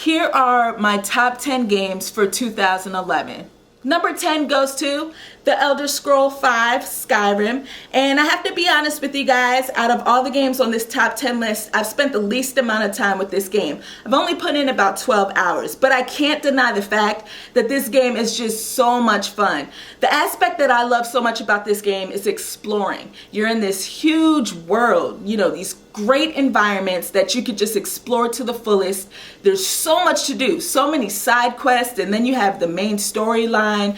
Here are my top 10 games for 2011. Number 10 goes to The Elder Scrolls V Skyrim. And I have to be honest with you guys, out of all the games on this top 10 list, I've spent the least amount of time with this game. I've only put in about 12 hours, but I can't deny the fact that this game is just so much fun. The aspect that I love so much about this game is exploring. You're in this huge world, you know, these great environments that you could just explore to the fullest. There's so much to do, so many side quests, and then you have the main storyline.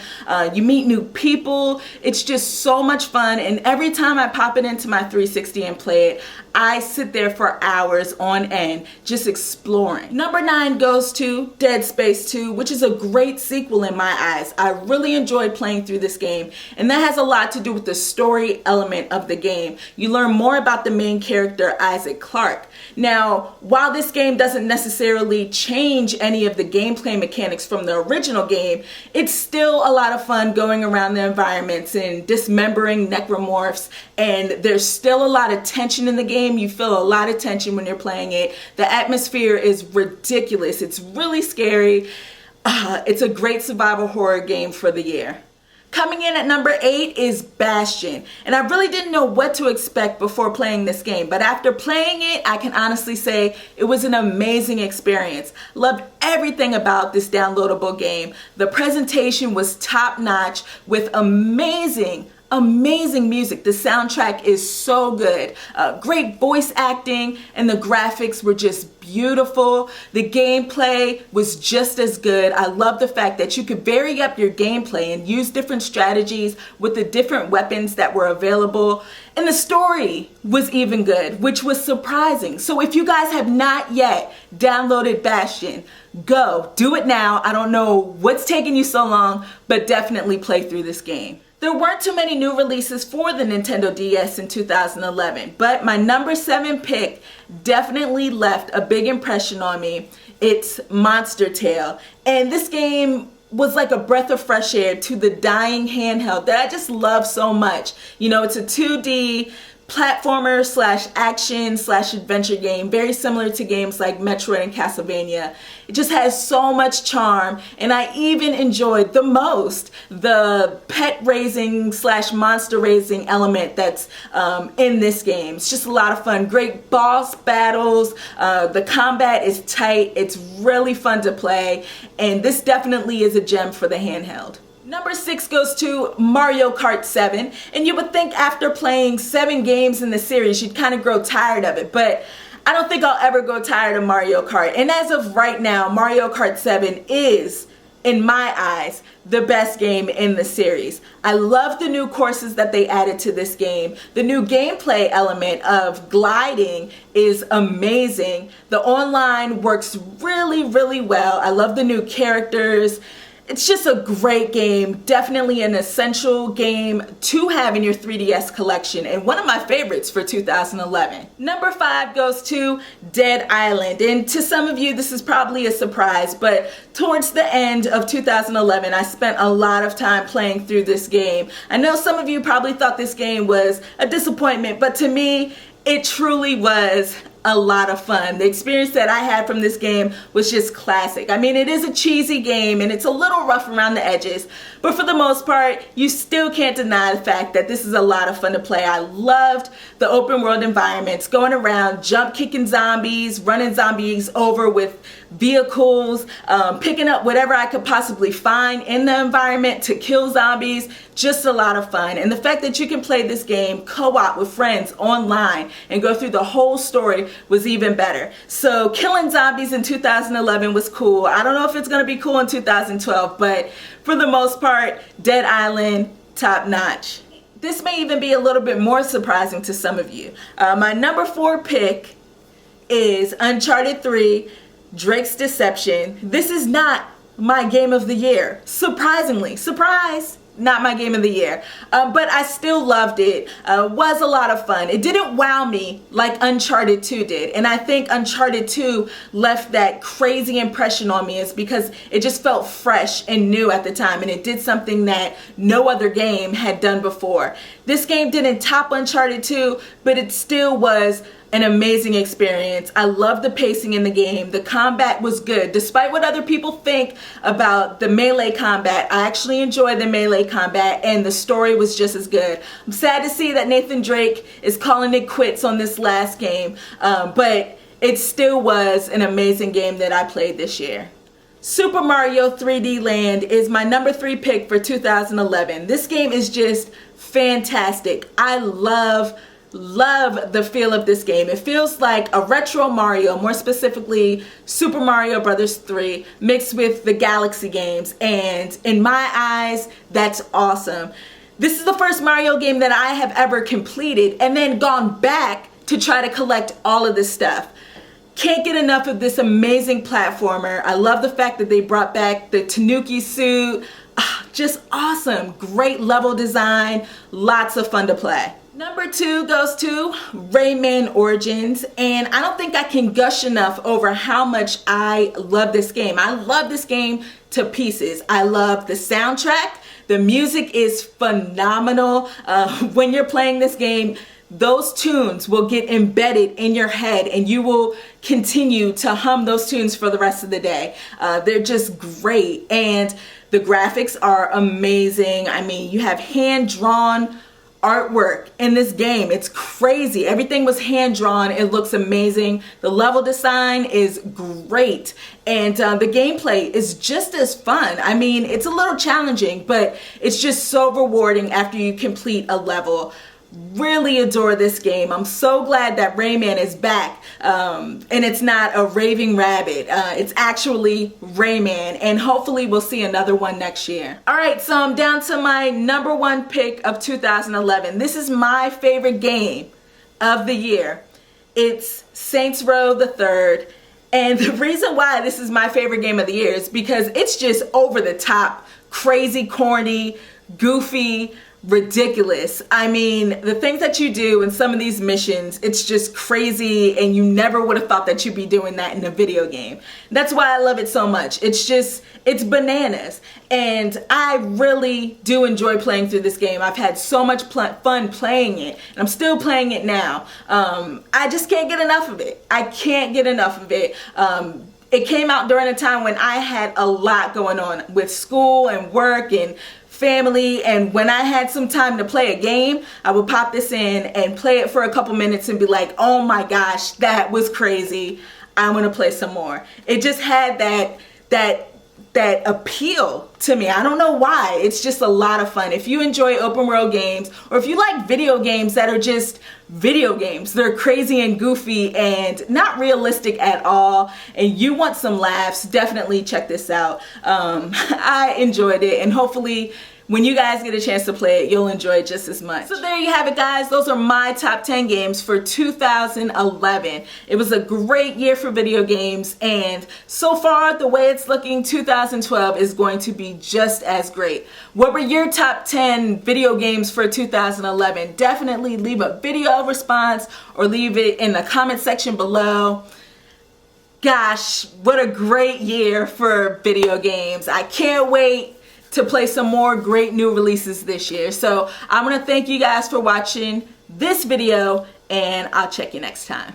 You meet new people. It's just so much fun, and every time I pop it into my 360 and play it, I sit there for hours on end just exploring. Number 9 goes to Dead Space 2, which is a great sequel in my eyes. I really enjoyed playing through this game, and that has a lot to do with the story element of the game. You learn more about the main character, Isaac Clarke. Now, while this game doesn't necessarily change any of the gameplay mechanics from the original game, it's still a lot of fun going around the environments and dismembering necromorphs, and there's still a lot of tension in the game. You feel a lot of tension when you're playing it. The atmosphere is ridiculous. It's really scary. It's a great survival horror game for the year. Coming in at number 8 is Bastion, and I really didn't know what to expect before playing this game, but after playing it, I can honestly say it was an amazing experience. Loved everything about this downloadable game. The presentation was top-notch with amazing music. The soundtrack is so good. Great voice acting, and the graphics were just beautiful. The gameplay was just as good. I love the fact that you could vary up your gameplay and use different strategies with the different weapons that were available. And the story was even good, which was surprising. So if you guys have not yet downloaded Bastion, go. Do it now. I don't know what's taking you so long, but definitely play through this game. There weren't too many new releases for the Nintendo DS in 2011, but my number 7 pick definitely left a big impression on me. It's Monster Tale, and this game was like a breath of fresh air to the dying handheld that I just love so much. You know, it's a 2D platformer slash action slash adventure game, very similar to games like Metroid and Castlevania. It just has so much charm, and I even enjoyed the most the pet raising slash monster raising element that's in this game. It's just a lot of fun. Great boss battles. The combat is tight. It's really fun to play, and this definitely is a gem for the handheld. Number 6 goes to Mario Kart 7, and you would think after playing 7 games in the series you'd kind of grow tired of it, but I don't think I'll ever grow tired of Mario Kart. And as of right now, Mario Kart 7 is, in my eyes, the best game in the series. I love the new courses that they added to this game. The new gameplay element of gliding is amazing. The online works really, really well. I love the new characters. It's just a great game, definitely an essential game to have in your 3DS collection, and one of my favorites for 2011. Number 5 goes to Dead Island, and to some of you this is probably a surprise, but towards the end of 2011 I spent a lot of time playing through this game. I know some of you probably thought this game was a disappointment, but to me it truly was a lot of fun. The experience that I had from this game was just classic. I mean, it is a cheesy game and it's a little rough around the edges, but for the most part, you still can't deny the fact that this is a lot of fun to play. I loved the open world environments, going around, jump kicking zombies, running zombies over with vehicles, picking up whatever I could possibly find in the environment to kill zombies. Just a lot of fun. And the fact that you can play this game co-op with friends online and go through the whole story was even better. So killing zombies in 2011 was cool. I don't know if it's going to be cool in 2012, but for the most part, Dead Island, top notch. This may even be a little bit more surprising to some of you. My number 4 pick is Uncharted 3, Drake's Deception. This is not my game of the year. Surprisingly, surprise! Not my game of the year, but I still loved it. Was a lot of fun. It didn't wow me like Uncharted 2 did, and I think Uncharted 2 left that crazy impression on me is because it just felt fresh and new at the time, and it did something that no other game had done before. This game didn't top Uncharted 2, but it still was an amazing experience. I love the pacing in the game. The combat was good. Despite what other people think about the melee combat, I actually enjoyed the melee combat, and the story was just as good. I'm sad to see that Nathan Drake is calling it quits on this last game, but it still was an amazing game that I played this year. Super Mario 3D Land is my number 3 pick for 2011. This game is just fantastic. I love the feel of this game. It feels like a retro Mario, more specifically Super Mario Bros. 3 mixed with the Galaxy games, and in my eyes, that's awesome. This is the first Mario game that I have ever completed and then gone back to try to collect all of this stuff. Can't get enough of this amazing platformer. I love the fact that they brought back the Tanuki suit. Just awesome. Great level design. Lots of fun to play. Number 2 goes to Rayman Origins, and I don't think I can gush enough over how much I love this game. I love this game to pieces. I love the soundtrack. The music is phenomenal. When you're playing this game, those tunes will get embedded in your head and you will continue to hum those tunes for the rest of the day. They're just great, and the graphics are amazing. I mean, you have hand-drawn artwork in this game. It's crazy. Everything was hand-drawn. It looks amazing. The level design is great, and the gameplay is just as fun. I mean, it's a little challenging, but it's just so rewarding after you complete a level. Really adore this game. I'm so glad that Rayman is back, and it's not a raving rabbit. It's actually Rayman, and hopefully we'll see another one next year. Alright, so I'm down to my number 1 pick of 2011. This is my favorite game of the year. It's Saints Row the Third, and the reason why this is my favorite game of the year is because it's just over the top, crazy, corny, goofy, ridiculous. I mean, the things that you do in some of these missions, it's just crazy, and you never would have thought that you'd be doing that in a video game. That's why I love it so much. It's bananas, and I really do enjoy playing through this game. I've had so much fun playing it, and I'm still playing it now. I just can't get enough of it. I can't get enough of it. It came out during a time when I had a lot going on with school and work and family, and when I had some time to play a game, I would pop this in and play it for a couple minutes and be like, oh my gosh, that was crazy. I'm gonna play some more. It just had that appeal to me. I don't know why. It's just a lot of fun. If you enjoy open world games, or if you like video games that are just video games, they're crazy and goofy and not realistic at all, and you want some laughs, definitely check this out. I enjoyed it, and hopefully when you guys get a chance to play it, you'll enjoy it just as much. So there you have it, guys. Those are my top 10 games for 2011. It was a great year for video games, and so far, the way it's looking, 2012 is going to be just as great. What were your top 10 video games for 2011? Definitely leave a video response or leave it in the comment section below. Gosh, what a great year for video games. I can't wait to play some more great new releases this year. So I'm gonna thank you guys for watching this video, and I'll check you next time.